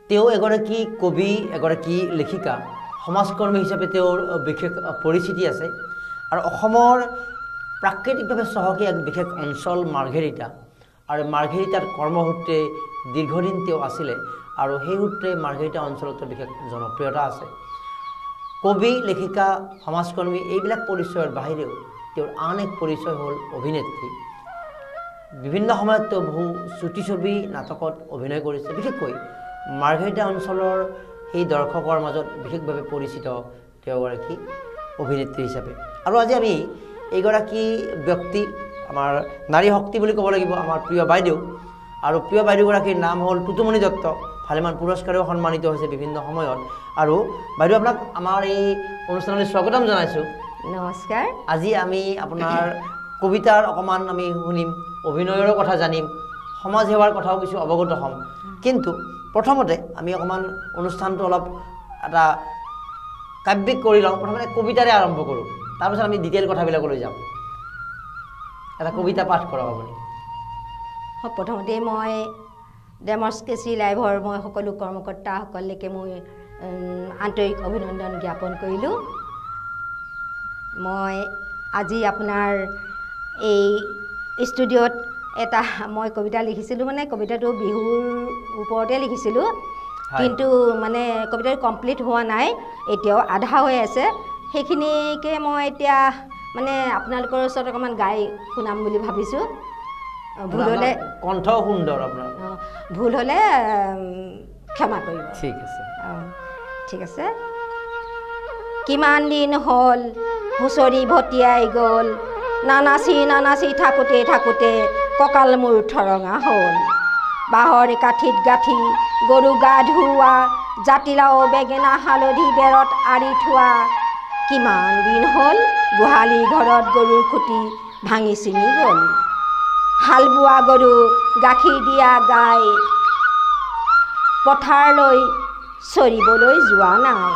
তেওঁ এগৰাকী কবি, এগৰাকী লেখিকা, সমাজকৰ্মী হিচাপে তেওঁৰ বিশেষ পৰিচিতি আছে। আৰু অসমৰ প্ৰাকৃতিকভাৱে চহকী এক বিশেষ অঞ্চল মাৰ্ঘেৰিটা, আৰু মাৰ্ঘেৰিটাত কৰ্মসূত্ৰে দীৰ্ঘদিন তেওঁ আছিলে, আৰু সেই সূত্ৰে মাৰ্ঘেৰিটা অঞ্চলত বিশেষ জনপ্ৰিয়তা আছে। কবি, লেখিকা, সমাজকৰ্মী এইবিলাক পৰিচয়ৰ বাহিৰেও তেওঁৰ আন এক পৰিচয় হ'ল অভিনেত্ৰী। বিভিন্ন সময়ত তেওঁ বহু চুটি ছবি, নাটকত অভিনয় কৰিছে। বিশেষকৈ মাৰ্ঘেৰিটা অঞ্চলৰ সেই দৰ্শকৰ মাজত বিশেষভাৱে পৰিচিত তেওঁ এগৰাকী অভিনেত্ৰী হিচাপে। আৰু আজি আমি এইগৰাকী ব্যক্তি, আমাৰ নাৰী শক্তি বুলি ক'ব লাগিব, আমাৰ প্ৰিয় বাইদেউ, আৰু প্ৰিয় বাইদেউগৰাকীৰ নাম হ'ল টুটুমণি দত্ত। ভালেমান পুৰস্কাৰেও সন্মানিত হৈছে বিভিন্ন সময়ত। আৰু বাইদেউ, আপোনাক আমাৰ এই অনুষ্ঠানলৈ স্বাগতম জনাইছোঁ। নমস্কাৰ। আজি আমি আপোনাৰ কবিতাৰ অকণমান আমি শুনিম, অভিনয়ৰো কথা জানিম, সমাজ সেৱাৰ কথাও কিছু অৱগত হ'ম। কিন্তু প্ৰথমতে আমি অকণমান অনুষ্ঠানটো অলপ এটা কাব্যিক কৰি লওঁ। প্ৰথমতে কবিতাৰে আৰম্ভ কৰোঁ, তাৰপিছত আমি ডিটেইল কথাবিলাকলৈ যাম। এটা কবিতা পাঠ কৰক আপুনি। প্ৰথমতে মই ডেমক্ৰেচি লাইভৰ মই সকলো কৰ্মকৰ্তাসকলকে মই আন্তৰিক অভিনন্দন জ্ঞাপন কৰিলোঁ। মই আজি আপোনাৰ এই ষ্টুডিঅ'ত এটা মই কবিতা লিখিছিলোঁ, মানে কবিতাটো বিহুৰ ওপৰতে লিখিছিলোঁ, কিন্তু মানে কবিতাটো কমপ্লিট হোৱা নাই, এতিয়াও আধা হৈ আছে। সেইখিনিকে মই এতিয়া মানে আপোনালোকৰ ওচৰত অকণমান গাই শুনাম বুলি ভাবিছোঁ। ভুল হ'লে, কণ্ঠ সুন্দৰ আপোনাৰ, ভুল হ'লে ক্ষমা কৰিব। ঠিক আছে। ঠিক আছে। কিমান দিন হ'ল হুঁচৰি ভটিয়াই গ'ল, নানাচি থাকোঁতে থাকোঁতে কঁকাল মোৰ ঠৰঙা হ'ল। বাঁহৰ কাঠিত গাঁঠি গৰু গা ধুওৱা, জাতিলাও বেঙেনা হালধি বেৰত আৰি থোৱা। কিমান দিন হ'ল গোহালি ঘৰত গৰুৰ খুটি ভাঙি ছিঙি গ'ল। হাল বোৱা গৰু, গাখীৰ দিয়া গাই, পথাৰলৈ চৰিবলৈ যোৱা নাই।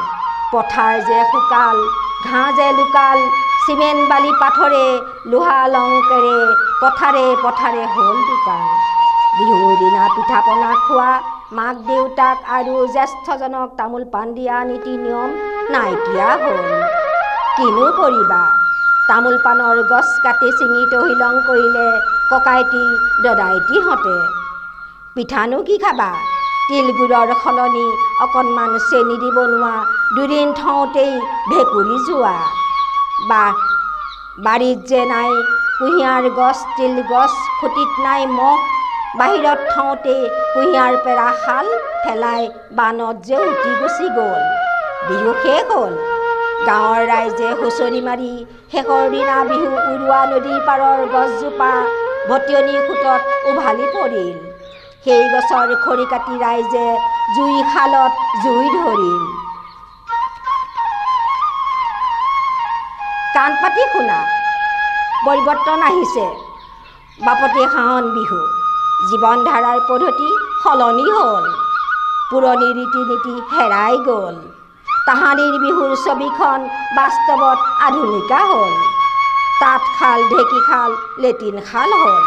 পথাৰ যে শুকাল, ঘাঁহ যে লুকাল, চিমেণ্ট বালি পাথৰে লোহা লংকেৰে পথাৰে পথাৰে হ'ল দোকান। বিহুৰ দিনা পিঠা পনা খোৱা, মাক দেউতাক আৰু জ্যেষ্ঠজনক তামোল পাণ দিয়া নীতি নিয়ম নাইকিয়া হ'ল। কিনো কৰিবা, তামোল পাণৰ গছ কাটি ছিঙি তহিলং কৰিলে ককাইটি দদাইটিহঁতে। পিঠানো কি খাবা, তিল গুড়ৰ সলনি অকণমান চেনি দি বনোৱা, দুদিন থওঁতেই ভেকুৰি যোৱা। বাৰীত যে নাই কুঁহিয়াৰ গছ, তিল গছ, খুটিত নাই মহ, বাহিৰত থওঁতে কুঁহিয়াৰ পেৰা শাল ফেলাই বানত যে উটি গুচি গ'ল। বিহু শেষ হ'ল, গাঁৱৰ ৰাইজে হুঁচৰি মাৰি শেষৰ দিনা বিহু উৰুৱা নদীৰ পাৰৰ গছজোপা ভটিয়নি সোঁতত উভালি পৰিল। সেই গছৰ খৰি কাটি ৰাইজে জুই শালত জুই ধৰিল। কাণ পাতি শুনা, পৰিৱৰ্তন আহিছে, বাপতি সাহোন বিহু। জীৱন ধাৰাৰ পদ্ধতি সলনি হ'ল, পুৰণি ৰীতি নীতি হেৰাই গ'ল। তাহানিৰ বিহুৰ ছবিখন বাস্তৱত আধুনিকা হ'ল। তাঁতশাল, ঢেঁকীশাল, লেটিন শাল হ'ল।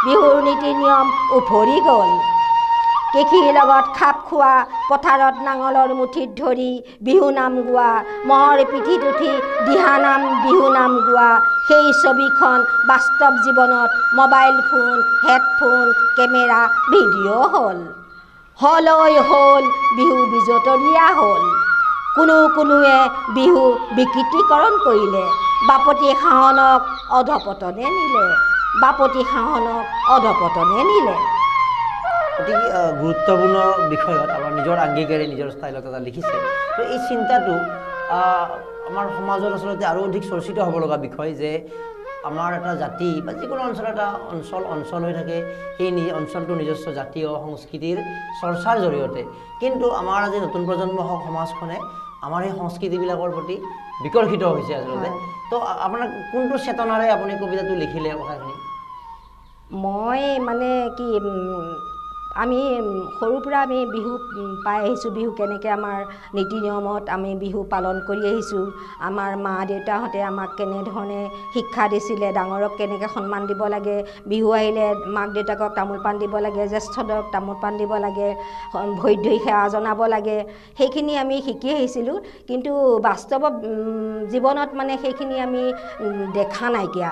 বিহুৰ নীতি নিয়ম উফৰি গ'ল। কৃষিৰ লগত খাপ খোৱা, পথাৰত নাঙলৰ মুঠিত ধৰি বিহু নাম গোৱা, মহৰ পিঠিত উঠি দিহানাম বিহু নাম গোৱা, সেই ছবিখন বাস্তৱ জীৱনত mobile phone, headphone, camera, video' হ'ল। হ'লৈ হ'ল বিহু বিজতৰীয়া হ'ল। কোনোৱে বিহু বিকৃতিকৰণ কৰিলে, বাপতি সাহোনক অধপতনে নিলে, বাপতি সাহোনক অধপতনে নিলে। অতি গুৰুত্বপূৰ্ণ বিষয়ত আমাৰ নিজৰ আংগিকেৰে নিজৰ ষ্টাইলত এটা লিখিছে। তো এই চিন্তাটো আমাৰ সমাজত আচলতে আৰু অধিক চৰ্চিত হ'ব লগা বিষয়, যে আমাৰ এটা জাতি বা যিকোনো অঞ্চলৰ এটা অঞ্চল হৈ থাকে, সেই অঞ্চলটোৰ নিজস্ব জাতীয় সংস্কৃতিৰ চৰ্চাৰ জৰিয়তে। কিন্তু আমাৰ আজি নতুন প্ৰজন্ম হওক, সমাজখনে আমাৰ সেই সংস্কৃতিবিলাকৰ প্ৰতি বিকৰ্ষিত হৈছে আচলতে। তো আপোনাৰ কোনটো চেতনাৰে আপুনি কবিতাটো লিখিলে কথাখিনি? মই মানে কি আমি সৰুৰ পৰা আমি বিহু পাই আহিছোঁ বিহু কেনেকৈ আমাৰ নীতি নিয়মত আমি বিহু পালন কৰি আহিছোঁ আমাৰ মা দেউতাহঁতে আমাক কেনেধৰণে শিক্ষা দিছিলে ডাঙৰক কেনেকৈ সন্মান দিব লাগে বিহু আহিলে মাক দেউতাকক তামোল পাণ দিব লাগে জ্যেষ্ঠক তামোল পাণ দিব লাগে ভৰিত ধৰি সেৱা জনাব লাগে সেইখিনি আমি শিকি আহিছিলোঁ কিন্তু বাস্তৱ জীৱনত মানে সেইখিনি আমি দেখা নাইকিয়া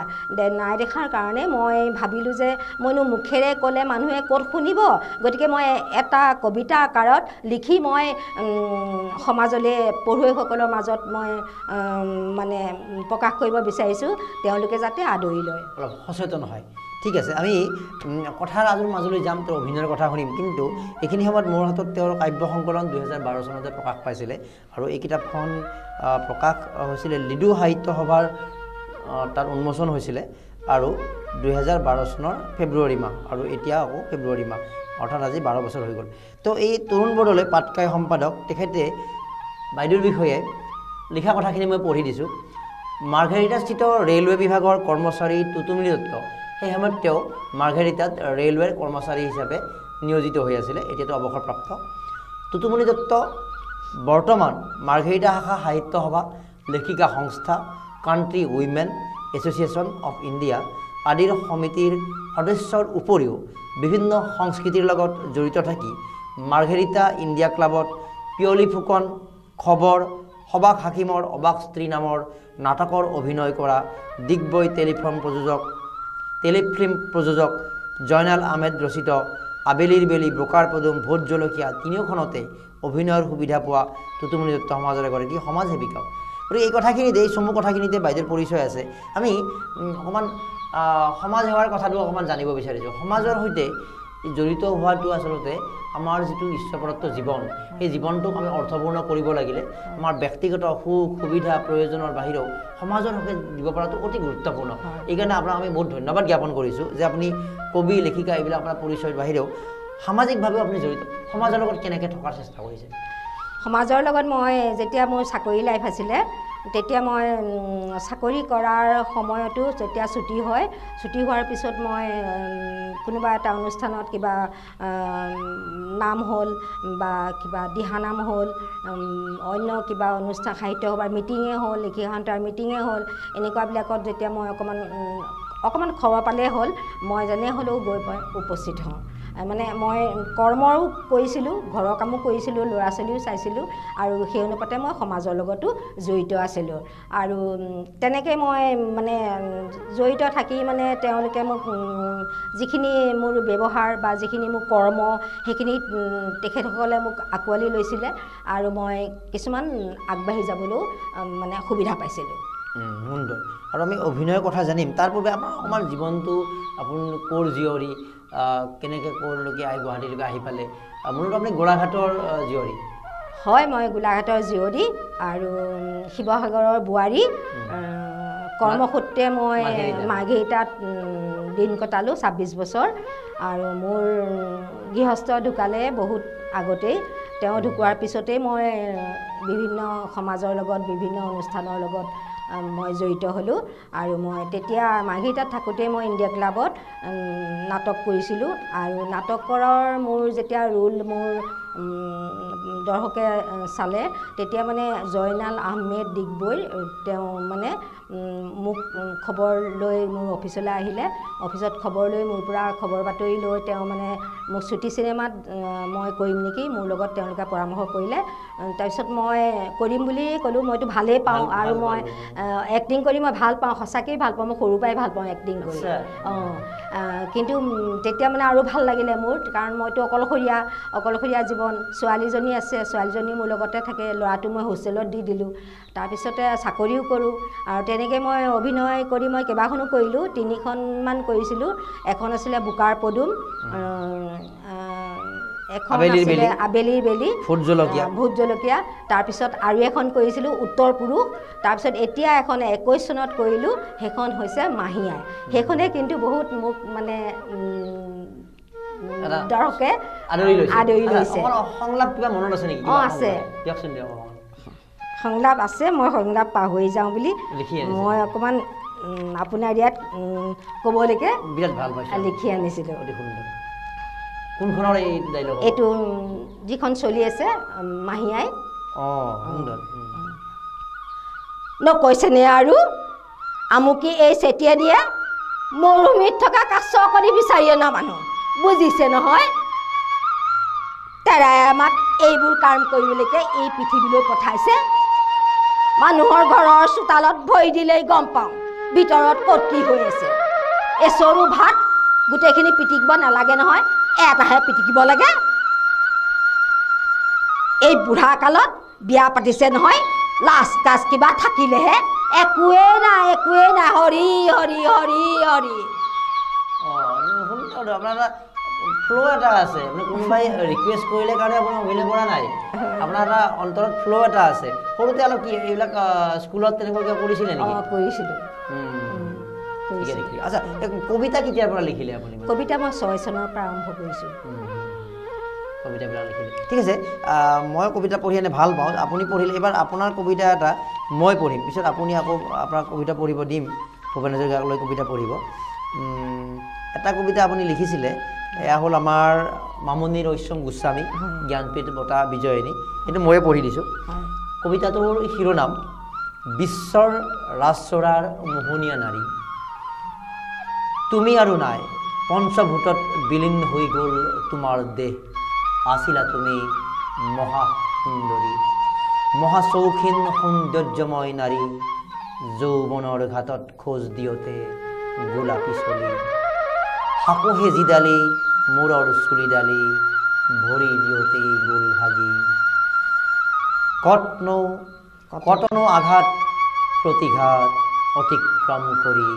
নাই দেখাৰ কাৰণে মই ভাবিলোঁ যে মইনো মুখেৰে ক'লে মানুহে ক'ত শুনিব গতিকে মই এটা কবিতা আকাৰত লিখি মই সমাজলৈ পঢ়ুৱৈসকলৰ মাজত মই মানে প্ৰকাশ কৰিব বিচাৰিছোঁ তেওঁলোকে যাতে আদৰি লয় অলপ সচেতন হয় ঠিক আছে আমি কথাৰ আজৰ মাজলৈ যাম তেওঁৰ অভিনয়ৰ কথা শুনিম কিন্তু এইখিনি সময়ত মোৰ হাতত তেওঁৰ কাব্য সংকলন 2012 চনতে প্ৰকাশ পাইছিলে আৰু এই কিতাপখন প্ৰকাশ হৈছিলে লিডু সাহিত্য সভাৰ তাত উন্মোচন হৈছিলে আৰু 2012 চনৰ ফেব্ৰুৱাৰী মাহ আৰু এতিয়া আকৌ ফেব্ৰুৱাৰী মাহ অৰ্থাৎ আজি 12 বছৰ হৈ গ'ল তো এই তৰুণ বৰদলৈ পাটকাই সম্পাদক তেখেতে বাইদেউৰ বিষয়ে লিখা কথাখিনি মই পঢ়ি দিছোঁ মাৰ্ঘেৰিটাস্থিত ৰেলৱে বিভাগৰ কৰ্মচাৰী টুটুমণি দত্ত সেই সময়ত তেওঁ মাৰ্ঘেৰিটাত ৰেলৱেৰ কৰ্মচাৰী হিচাপে নিয়োজিত হৈ আছিলে এতিয়াতো অৱসৰপ্ৰাপ্ত টুটুমণি দত্ত বৰ্তমান মাৰ্ঘেৰিটা শাখা সাহিত্য সভা লেখিকা সংস্থা country women association of India আদিৰ সমিতিৰ সদস্যৰ উপৰিও বিভিন্ন সংস্কৃতিৰ লগত জড়িত থাকি মাৰ্ঘেৰিটা ইণ্ডিয়া ক্লাবত পিয়লি ফুকন খবৰ সবাক হাকিমৰ অবাক স্ত্ৰী নামৰ নাটকৰ অভিনয় কৰা দিগ্বৈ টেলিফিল্ম প্ৰযোজক জয়নাল আহমেদ ৰচিত আবেলিৰ বেলি ব্ৰকাৰ পদুম ভোট জলকীয়া তিনিওখনতে অভিনয়ৰ সুবিধা পোৱা টুটুমণি দত্ত সমাজৰ এগৰাকী সমাজ সেৱিকাও গতিকে এই কথাখিনিতে এই চমু কথাখিনিতে বাইদেউৰ পৰিচয় আছে আমি অকণমান সমাজ সেৱাৰ কথাটো অকণমান জানিব বিচাৰিছোঁ সমাজৰ সৈতে জড়িত হোৱাটো আচলতে আমাৰ যিটো ঈশ্বৰপ্ৰদত্ত জীৱন সেই জীৱনটোক আমি অৰ্থপূৰ্ণ কৰিব লাগিলে আমাৰ ব্যক্তিগত সুখ সুবিধা প্ৰয়োজনৰ বাহিৰেও সমাজৰ হকে দিব পৰাটো অতি গুৰুত্বপূৰ্ণ এইকাৰণে আপোনাক আমি বহুত ধন্যবাদ জ্ঞাপন কৰিছোঁ যে আপুনি কবি লেখিকা এইবিলাক আপোনাৰ পৰিচয়ৰ বাহিৰেও সামাজিকভাৱেও আপুনি জড়িত সমাজৰ লগত কেনেকৈ থকাৰ চেষ্টা কৰিছে সমাজৰ লগত মই যেতিয়া মোৰ চাকৰি লাইফ আছিলে তেতিয়া মই চাকৰি কৰাৰ সময়তো যেতিয়া ছুটি হয় ছুটি হোৱাৰ পিছত মই কোনোবা এটা অনুষ্ঠানত কিবা নাম হ'ল বা কিবা দিহানাম হ'ল অন্য কিবা অনুষ্ঠান সাহিত্য সভাৰ মিটিঙে হ'ল লেখিকা সন্থাৰ মিটিঙে হ'ল এনেকুৱাবিলাকত যেতিয়া মই অকণমান খবৰ পালেই হ'ল মই যেনে হ'লেও গৈ পাই উপস্থিত হওঁ মানে মই কৰ্মও কৰিছিলোঁ ঘৰৰ কামো কৰিছিলোঁ ল'ৰা ছোৱালীও চাইছিলোঁ আৰু সেই অনুপাতে মই সমাজৰ লগতো জড়িত আছিলোঁ আৰু তেনেকৈ মই মানে জড়িত থাকি মানে তেওঁলোকে মোক যিখিনি মোৰ ব্যৱহাৰ বা যিখিনি মোৰ কৰ্ম সেইখিনি তেখেতসকলে মোক আঁকোৱালি লৈছিলে আৰু মই কিছুমান আগবাঢ়ি যাবলৈও মানে সুবিধা পাইছিলোঁ সুন্দৰ আৰু আমি অভিনয়ৰ কথা জানিম তাৰ পূৰ্বে আমাৰ অকণমান জীৱনটো আপুনি ক'ৰ জীয়ৰী কেনেকৈ ক'ৰলৈকে গুৱাহাটীলৈকে আহি পালে মূলতঃ আপুনি গোলাঘাটৰ জীয়ৰী হয় মই গোলাঘাটৰ জীয়ৰী আৰু শিৱসাগৰৰ বোৱাৰী কৰ্মসূত্ৰে মই মাৰ্ঘেৰিটাত দিন কটালোঁ 26 বছৰ আৰু মোৰ গৃহস্থ ঢুকালে বহুত আগতেই তেওঁ ঢুকোৱাৰ পিছতেই মই বিভিন্ন সমাজৰ লগত বিভিন্ন অনুষ্ঠানৰ লগত মই জড়িত হ'লোঁ আৰু মই তেতিয়া মাৰ্ঘেৰিটাত থাকোঁতে মই ইণ্ডিয়া ক্লাবত নাটক কৰিছিলোঁ আৰু নাটকৰ মোৰ যেতিয়া ৰোল মোৰ দৰ্শকে চালে তেতিয়া মানে জয়নাল আহমেদ দিগবৈ তেওঁ মানে মোক খবৰ লৈ মোৰ অফিচলৈ আহিলে অফিচত খবৰ লৈ মোৰ পৰা খবৰ বাতৰি লৈ তেওঁ মানে মোক ছুটি চিনেমাত মই কৰিম নেকি মোৰ লগত তেওঁলোকে পৰামৰ্শ কৰিলে তাৰপিছত মই কৰিম বুলি ক'লোঁ মইতো ভালেই পাওঁ আৰু মই এক্টিং কৰি মই ভাল পাওঁ সঁচাকৈয়ে ভাল পাওঁ মই সৰুৰ পৰাই ভাল পাওঁ এক্টিং কৰি কিন্তু তেতিয়া মানে আৰু ভাল লাগিলে মোৰ কাৰণ মইতো অকলশৰীয়া জীৱন ছোৱালীজনী আছে ছোৱালীজনী মোৰ লগতে থাকে ল'ৰাটো মই হোষ্টেলত দি দিলোঁ তাৰপিছতে চাকৰিও কৰোঁ আৰু তেনেকৈ মই অভিনয় কৰি মই কেইবাখনো কৰিলোঁ 3খনমান কৰিছিলোঁ এখন আছিলে বোকাৰ পদুম এখন আছিলে আবেলিৰ বেলি ভোট জলকীয়া তাৰপিছত আৰু এখন কৰিছিলোঁ উত্তৰ পুৰুষ তাৰপিছত এতিয়া এখন 21 চনত কৰিলোঁ সেইখন হৈছে মাহী আই সেইখনে কিন্তু বহুত মোক মানে দৰ্শকে আদৰি লৈছে সংলাপ কিবা মনত আছে নেকি আছে সংলাপ আছে মই সংলাপ পাহৰি যাওঁ বুলি মই অকণমান আপোনাৰ ইয়াত ক'বলৈকে বিৰাট ভাল পাইছোঁ লিখি আনিছিলোঁ কোনখনৰ এই ডাইলগ এইটো যিখন চলি আছে মাহীয়াই সুন্দৰ নকৈছেনে আৰু আমুকি এই চেটিয়ে দিয়ে মৰুভূমিত থকা কাছ কৰি বিচাৰি অনা মানুহ বুজিছে নহয় তেৰাই আমাক এইবোৰ কাম কৰিবলৈকে এই পৃথিৱীলৈ পঠাইছে মানুহৰ ঘৰৰ চোতালত ভৰি দিলেই গম পাওঁ ভিতৰত ক'ত কি হৈ আছে এচৰু ভাত গোটেইখিনি পিটিকিব নালাগে নহয় এটাহে পিটিকিব লাগে এই বুঢ়া কালত বিয়া পাতিছে নহয় লাজ কাজ কিবা থাকিলেহে একোৱেই নাই হৰি হৰি হৰি হৰি সুন্দৰ আপোনাৰ এটা ফ্ল' এটা আছে মানে কোনোবাই ৰিকুৱেষ্ট কৰিলে কাৰণে আপোনাৰ অভিনয় কৰা নাই আপোনাৰ এটা অন্তৰত ফ্ল' এটা আছে সৰুতে অলপ কি এইবিলাক স্কুলত তেনেকুৱাকৈ কৰিছিলে নেকি কৰিছিলোঁ আচ্ছা কবিতা কেতিয়াৰ পৰা লিখিলে আপুনি কবিতা মই 6 চনৰ পৰা আৰম্ভ কৰিছোঁ কবিতাবিলাক লিখিলে ঠিক আছে মই কবিতা পঢ়ি এনে ভাল পাওঁ আপুনি পঢ়িলে এইবাৰ আপোনাৰ কবিতা এটা মই পঢ়িম পিছত আপুনি আকৌ আপোনাৰ কবিতা পঢ়িব দিম ভূপেন হাজৰিকালৈ কবিতা পঢ়িব এটা কবিতা আপুনি লিখিছিলে এয়া হ'ল আমাৰ মামণি ৰয়ছম গোস্বামী জ্ঞানপীঠ বঁটা বিজয়িনী এইটো ময়ে পঢ়ি দিছোঁ কবিতাটোৰ শিৰোনাম বিশ্বৰ ৰাজচৰাৰ মোহনীয়া নাৰী তুমি আৰু নাই পঞ্চভূতত বিলীন হৈ গ'ল তোমাৰ দেহ আছিলা তুমি মহাসুন্দৰী মহাচৌখিন সৌন্দৰ্যময় নাৰী যৌৱনৰ ঘাটত খোজ দিওঁতে গোলাপী চলি সাকোহে যিডালি মূৰৰ চুলিডালি ভৰি দিওঁতেই গোল ভাগি কটনো আঘাত প্ৰতিঘাত অতিক্ৰম কৰি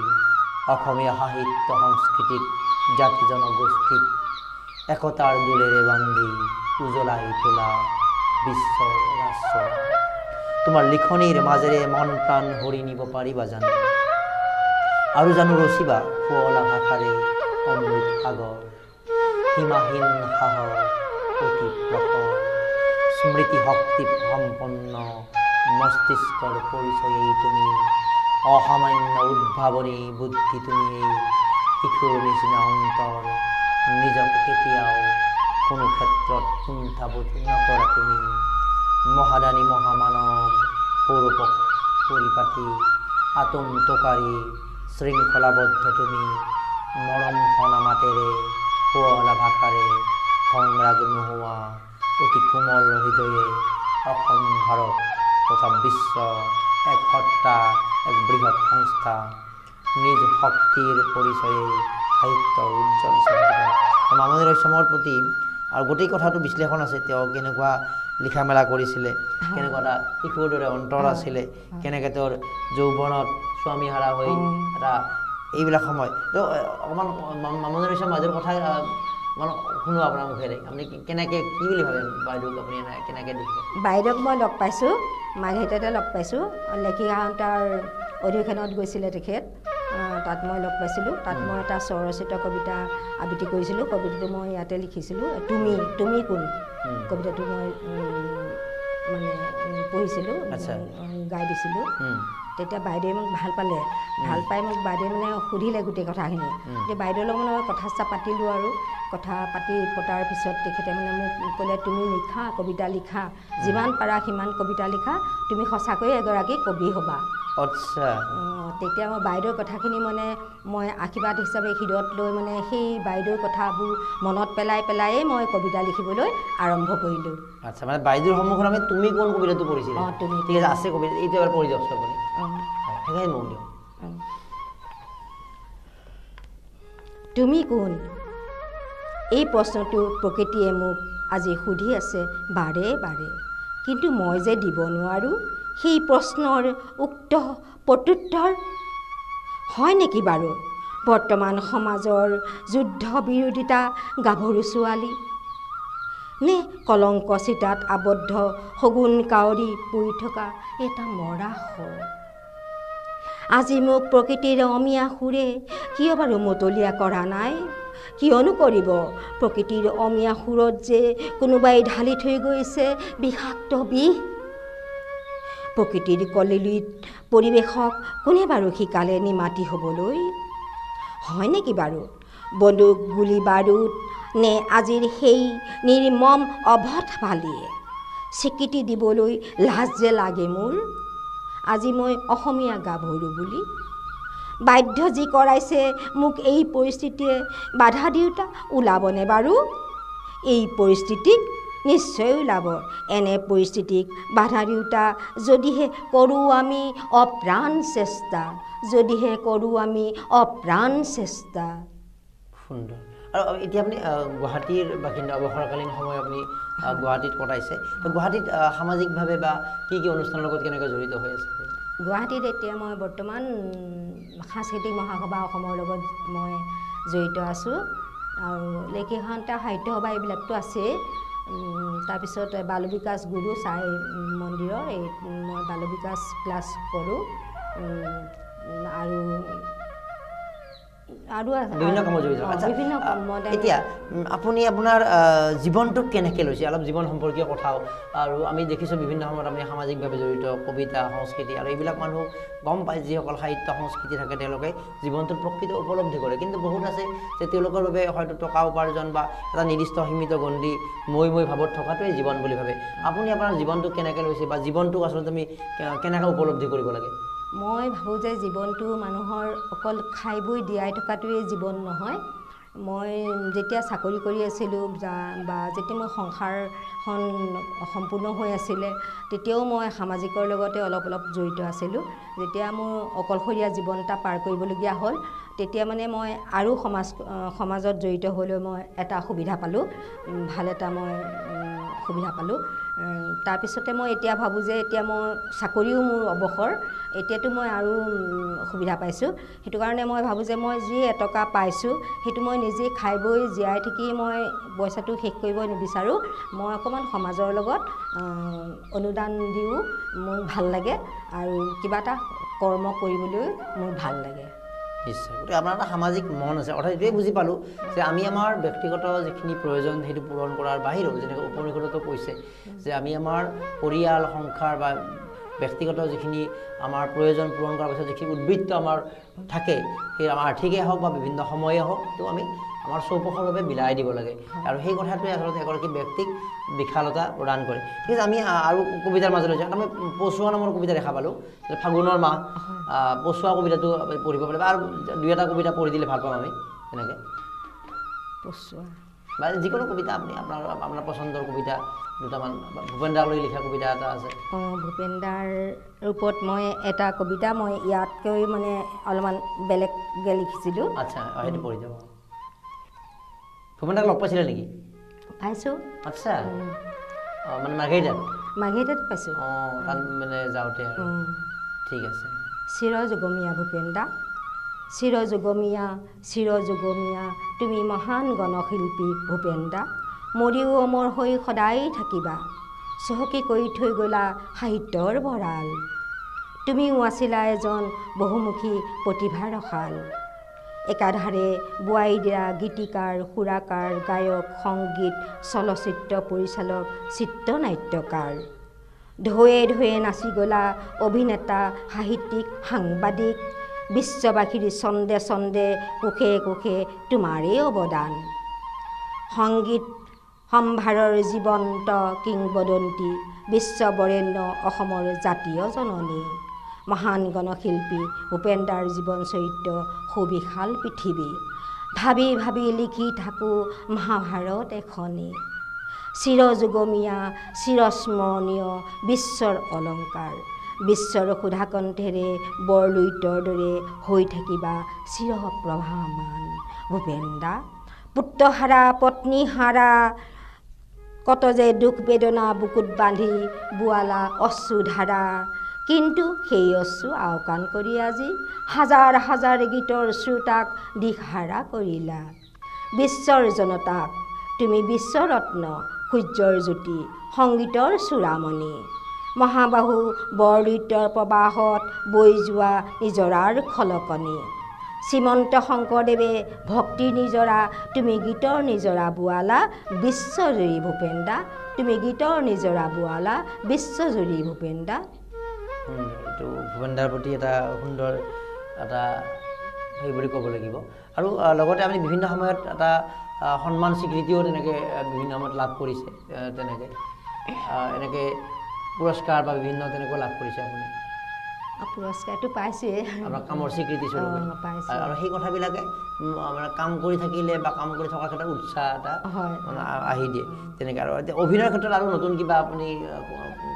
অসমীয়া সাহিত্য সংস্কৃতিক জাতি জনগোষ্ঠীক একতাৰ দোলেৰে বান্ধি উজ্বলাই তোলা বিশ্বৰ ৰাজচৰ তোমাৰ লিখনিৰ মাজেৰে মন প্ৰাণ হৰি নিব পাৰিবা জানো আৰু জানো ৰচিবা শুৱলা ভাষাৰে অমৃত সাগৰ সীমাহীন সাহস অতি প্ৰখৰ স্মৃতি শক্তি সম্পন্ন মস্তিষ্কৰ পৰিচয়েই তুমি অসামান্য উদ্ভাৱনী বুদ্ধি তুমিয়েই শিশুৰ নিচিনা অন্তৰ নিজক কেতিয়াও কোনো ক্ষেত্ৰত কুণ্ঠাবোধ নকৰা তুমি মহাদানী মহামানৱ পৰিপাটি আতংককাৰী শৃংখলাবদ্ধ তুমি মৰম সনা মাতেৰে শুৱলা ভাষাৰে সংৰাগ নোহোৱা অতি কোমল হৃদয়ে অসম ভাৰত তথা বিশ্ব এক সত্তা এক বৃহৎ সংস্থা নিজ শক্তিৰ পৰিচয়ে সাহিত্যৰ উজ্জ্বল চিন্তা মামণি ৰয়ছমৰ প্ৰতি আৰু গোটেই কথাটো বিশ্লেষণ আছে তেওঁ কেনেকুৱা লিখা মেলা কৰিছিলে কেনেকুৱা এটা শিশুৰ দৰে অন্তৰ আছিলে কেনেকৈ তেওঁৰ যৌৱনত স্বামী হাৰা হৈ এটা এইবিলাক সময় তো অকণমান মামণি ৰয়ছম মাজৰ কথা মানে শুনো আপোনাৰ মুখেৰে আপুনি কেনেকৈ কি বুলি ভাবে বাইদেউক আপুনি কেনেকৈ দেখে বাইদেউক মই লগ পাইছোঁ মাঘেৰিটাতে লগ পাইছোঁ লেখিকাহঁতৰ অধিৱেশনত গৈছিলে তেখেত তাত মই লগ পাইছিলোঁ তাত মই এটা স্বৰচিত কবিতা আবৃত্তি কৰিছিলোঁ কবিতাটো মই ইয়াতে লিখিছিলোঁ তুমি কোন কবিতাটো মই মানে পঢ়িছিলোঁ গাই দিছিলোঁ তেতিয়া বাইদেৱে মোক ভাল পালে ভাল পাই মোক বাইদেৱে মানে সুধিলে গোটেই কথাখিনি এতিয়া বাইদেউৰ লগত মানে কথা চথা পাতিলোঁ আৰু কথা পতাৰ পিছত তেখেতে মানে মোক ক'লে তুমি লিখা কবিতা লিখা যিমান পাৰা সিমান কবিতা লিখা তুমি সঁচাকৈয়ে এগৰাকী কবি হ'বা আচ্ছা তেতিয়া মই বাইদেউৰ কথাখিনি মানে মই আশীৰ্বাদ হিচাপে হৃদয়ত লৈ মানে সেই বাইদেউৰ কথাবোৰ মনত পেলাইয়ে মই কবিতা লিখিবলৈ আৰম্ভ কৰিলোঁ আচ্ছা মানে বাইদেউৰ সন্মুখত আমি তুমি কোন কবিতাটো পঢ়িছিলোঁ তুমি ঠিক আছে আছে কবিতা এইটো এবাৰ পঢ়ি দিয়কচোন আপুনি সেইকাৰণে মোক দিয়ক তুমি কোন এই প্ৰশ্নটো প্ৰকৃতিয়ে মোক আজি সুধি আছে বাৰে বাৰে কিন্তু মই যে দিব নোৱাৰোঁ সেই প্ৰশ্নৰ উক্ত প্ৰত্যুত্তৰ হয় নেকি বাৰু বৰ্তমান সমাজৰ যুদ্ধ বিৰোধিতা গাভৰু ছোৱালী নে কলংক চিতাত আবদ্ধ শগুন কাউৰী পৰি থকা এটা মৰা শৱ আজি মোক প্ৰকৃতিৰ অমীয়া সুৰে কিয় বাৰু মতলীয়া কৰা নাই কিয়নো কৰিব প্ৰকৃতিৰ অমীয়া সুৰত যে কোনোবাই ঢালি থৈ গৈছে বিষাক্ত বিষ প্ৰকৃতিৰ কলিলিত পৰিৱেশক কোনে বাৰু শিকালে নিমাতি হ'বলৈ হয় নেকি বাৰু বন্দুক গুলি বাৰুদ নে আজিৰ সেই নিৰ্মম অবধ বালিয়ে স্বীকৃতি দিবলৈ লাজ যে লাগে মোৰ আজি মই অসমীয়া গাভৰু বুলি বাধ্য যি কৰাইছে মোক এই পৰিস্থিতিয়ে বাধা দিওঁতা ওলাবনে বাৰু এই পৰিস্থিতিক নিশ্চয় ওলাব এনে পৰিস্থিতিক বাধা দিওঁতা যদিহে কৰোঁ আমি অপ্ৰাণ চেষ্টা যদিহে কৰোঁ আমি অপ্ৰাণ চেষ্টা সুন্দৰ আৰু এতিয়া আপুনি গুৱাহাটীৰ বাসিন্দা অৱসৰকালীন সময় আপুনি গুৱাহাটীত কটাইছে তো গুৱাহাটীত সামাজিকভাৱে বা কি অনুষ্ঠানৰ লগত কেনেকৈ জড়িত হৈ আছে গুৱাহাটীত এতিয়া মই বৰ্তমান সাংস্কৃতিক মহাসভা অসমৰ লগত মই জড়িত আছোঁ আৰু লেখিকান্তা সাহিত্য সভা এইবিলাকতো আছেই তাৰপিছত বাল বিকাশ গুৰু চাই মন্দিৰৰ এই মই বাল বিকাশ ক্লাছ কৰোঁ আৰু বিভিন্ন কামত জড়িত বিভিন্ন কামত এতিয়া আপুনি আপোনাৰ জীৱনটোক কেনেকৈ লৈছে অলপ জীৱন সম্পৰ্কীয় কথাও আৰু আমি দেখিছোঁ বিভিন্ন সময়ত আপুনি সামাজিকভাৱে জড়িত কবিতা সংস্কৃতি আৰু এইবিলাক মানুহ গম পায় যিসকল সাহিত্য সংস্কৃতি থাকে তেওঁলোকে জীৱনটোত প্ৰকৃত উপলব্ধি কৰে কিন্তু বহুত আছে যে তেওঁলোকৰ বাবে হয়তো টকা উপাৰ্জন বা এটা নিৰ্দিষ্ট সীমিত গণ্ডি মই ভাৱত থকাটোৱেই জীৱন বুলি ভাবে আপুনি আপোনাৰ জীৱনটোক কেনেকৈ লৈছে বা জীৱনটোক আচলতে আমি কেনেকৈ উপলব্ধি কৰিব লাগে মই ভাবোঁ যে জীৱনটো মানুহৰ অকল খাই বৈ দিয়াই থকাটোৱেই জীৱন নহয় মই যেতিয়া চাকৰি কৰি আছিলোঁ বা যেতিয়া মোৰ সংসাৰখন সম্পূৰ্ণ হৈ আছিলে তেতিয়াও মই সামাজিকৰ লগতে অলপ জড়িত আছিলোঁ যেতিয়া মোৰ অকলশৰীয়া জীৱন এটা পাৰ কৰিবলগীয়া হ'ল তেতিয়া মানে মই আৰু সমাজত জড়িত হ'বলৈ মই এটা সুবিধা পালোঁ ভাল এটা মই সুবিধা পালোঁ তাৰপিছতে মই এতিয়া ভাবোঁ যে এতিয়া মই চাকৰিও মোৰ অৱসৰ এতিয়াতো মই আৰু সুবিধা পাইছোঁ সেইটো কাৰণে মই ভাবোঁ যে মই যি এটকা পাইছোঁ সেইটো মই নিজে খাই বৈ জীয়াই থাকি মই পইচাটো শেষ কৰিব নিবিচাৰোঁ মই অকণমান সমাজৰ লগত অনুদান দিও মোৰ ভাল লাগে আৰু কিবা এটা কৰ্ম কৰিবলৈ মোৰ ভাল লাগে নিশ্চয় গতিকে আপোনাৰ এটা সামাজিক মন আছে অৰ্থাৎ এইটোৱে বুজি পালোঁ যে আমি আমাৰ ব্যক্তিগত যিখিনি প্ৰয়োজন সেইটো পূৰণ কৰাৰ বাহিৰেও যেনেকৈ উপনিষদতো কৈছে যে আমি আমাৰ পৰিয়াল সংসাৰ বা ব্যক্তিগত যিখিনি আমাৰ প্ৰয়োজন পূৰণ কৰাৰ পিছত যিখিনি উদ্বৃত্ত আমাৰ থাকে সেই আমাৰ আৰ্থিকেই হওক বা বিভিন্ন সময়ে হওক তো আমি আমাৰ চৌপাশৰ বাবে বিলাই দিব লাগে আৰু সেই কথাটোৱে আচলতে এগৰাকী ব্যক্তিক বিশালতা প্ৰদান কৰে ঠিক আছে আমি আৰু কবিতাৰ মাজলৈ যাওঁ আমি পচুৱা নামৰ কবিতা দেখা পালোঁ যে ফাগুনৰ মাহ পচুৱা কবিতাটো পঢ়িব পাৰিব আৰু দুই এটা কবিতা পঢ়ি দিলে ভাল পাম আমি তেনেকৈ পচুৱা বা যিকোনো কবিতা আপুনি আপোনাৰ পচন্দৰ কবিতা দুটামান ভূপেন দালৈ লিখা কবিতা এটা আছে ভূপেন দাৰ ৰূপত মই এটা কবিতা মই ইয়াতকৈ মানে অলপমান বেলেগকৈ লিখিছিলোঁ আচ্ছা সেইটো পঢ়ি যাব ভূপেন দাক লগ পাইছিলে নেকি পাইছোঁ আচ্ছা মানে মাৰ্ঘেৰিটাত পাইছোঁ তাত মানে যাওঁতে ঠিক আছে চিৰযুগমীয়া ভূপেন দা চিৰযুগমীয়া তুমি মহান গণশিল্পী ভূপেন দা মৰিও অমৰ হৈ সদায় থাকিবা চহকী কৰি থৈ গ'লা সাহিত্যৰ ভঁৰাল তুমিও আছিলা এজন বহুমুখী প্ৰতিভাৰ ৰসাল একাধাৰে বোৱাই দিয়া গীতিকাৰ সুৰাকাৰ গায়ক সংগীত চলচ্চিত্ৰ পৰিচালক চিত্ৰনাট্যকাৰ ঢৌৱে নাচি গ'লা অভিনেতা সাহিত্যিক সাংবাদিক বিশ্ববাসীৰ ছন্দে ছন্দে কোষে কোষে তোমাৰেই অৱদান সংগীত সম্ভাৰৰ জীৱন্ত কিংবদন্তী বিশ্ববৰেণ্য অসমৰ জাতীয় জননী মহান গণশিল্পী ভূপেন দাৰ জীৱন চৰিত্ৰ সুবিশাল পৃথিৱী ভাবি ভাবি লিখি থাকোঁ মহাভাৰত এখনি চিৰযুগমীয়া চিৰস্মৰণীয় বিশ্বৰ অলংকাৰ বিশ্বৰ সুধাকণ্ঠেৰে বৰলুইতৰ দৰে হৈ থাকিবা চিৰপ্ৰভামান ভূপেন দা পুত্ৰহাৰা পত্নীহাৰা কত যে দুখ বেদনা বুকুত বান্ধি বোৱালা অশ্ৰুধাৰা কিন্তু সেই অশ্ৰু আওকাণ কৰি আজি হাজাৰ হাজাৰ গীতৰ শ্ৰোতাক দিশহাৰা কৰিলা বিশ্বৰ জনতাক তুমি বিশ্বৰত্ন সূৰ্যৰ জ্যোতি সংগীতৰ চূড়ামণি মহাবাহু বৰলুইতৰ প্ৰবাহত বৈ যোৱা নিজৰাৰ খলকনি শ্ৰীমন্ত শংকৰদেৱে ভক্তিৰ নিজৰা তুমি গীতৰ নিজৰা বোৱালা বিশ্বজুৰি ভূপেন দা তুমি গীতৰ নিজৰা বোৱালা বিশ্বজুৰি ভূপেন দা এইটো ভূপেন দাৰ প্ৰতি এটা সুন্দৰ এটা সেই বুলি ক'ব লাগিব আৰু লগতে আমি বিভিন্ন সময়ত এটা সন্মান স্বীকৃতিও তেনেকৈ বিভিন্ন সময়ত লাভ কৰিছে তেনেকৈ এনেকৈ পুৰস্কাৰ বা বিভিন্ন তেনেকুৱা লাভ কৰিছে আপুনি পুৰস্কাৰটো পাইছে আপোনাৰ কামৰ স্বীকৃতি স্বৰূপে আৰু সেই কথাবিলাকে মানে কাম কৰি থাকিলে বা কাম কৰি থকাৰ ক্ষেত্ৰত উৎসাহ এটা মানে আহি দিয়ে তেনেকৈ আৰু এতিয়া অভিনয়ৰ ক্ষেত্ৰত আৰু নতুন কিবা আপুনি